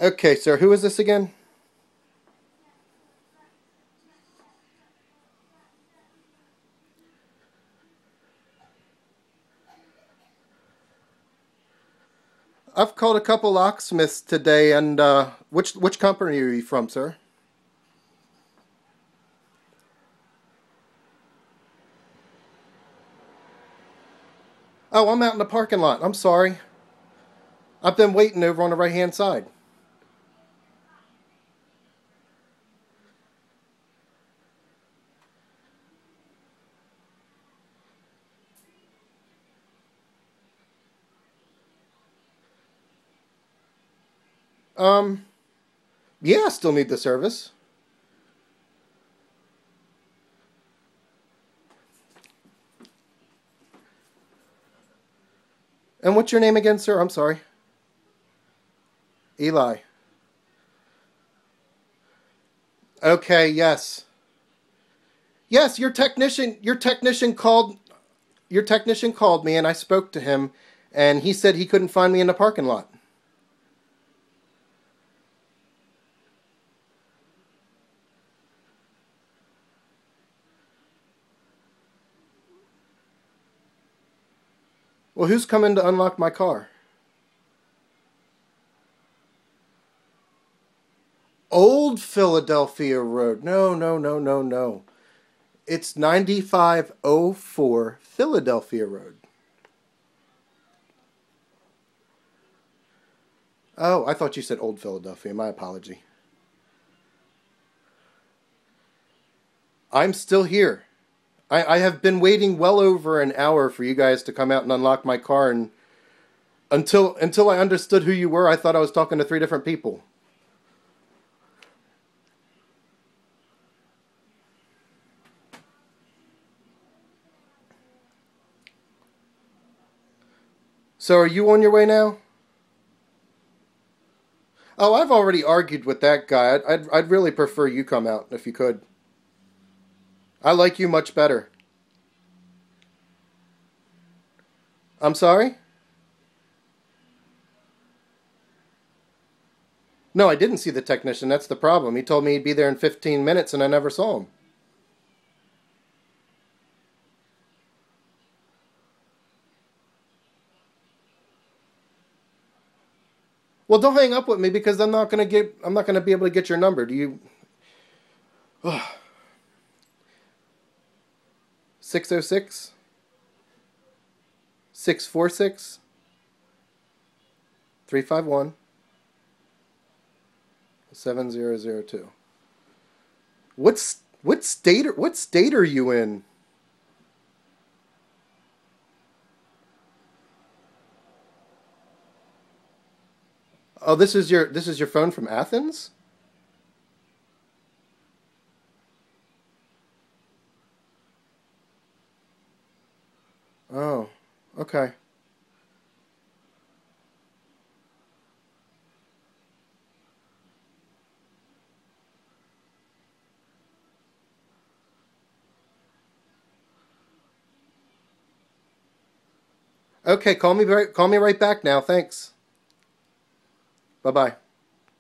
Okay, sir, who is this again? I've called a couple locksmiths today, and which company are you from, sir? Oh, I'm out in the parking lot. I'm sorry. I've been waiting over on the right-hand side. Um, yeah, I still need the service. And what's your name again, sir? I'm sorry. Eli. Okay, yes. Yes, your technician called me and I spoke to him and he said he couldn't find me in the parking lot. Well, who's coming to unlock my car? Old Philadelphia Road. No, no, no, no, no. It's 9504 Philadelphia Road. Oh, I thought you said Old Philadelphia. My apology. I'm still here. I have been waiting well over an hour for you guys to come out and unlock my car, and until I understood who you were, I thought I was talking to three different people. So are you on your way now? Oh, I've already argued with that guy. I'd really prefer you come out if you could. I like you much better. I'm sorry? No, I didn't see the technician. That's the problem. He told me he'd be there in 15 minutes and I never saw him. Well, don't hang up with me because I'm not going to be able to get your number. Do you 606 646 351 7002. What state are you in? Oh, this is your phone from Athens? Oh, okay. Okay, call me right back now. Thanks. Bye-bye.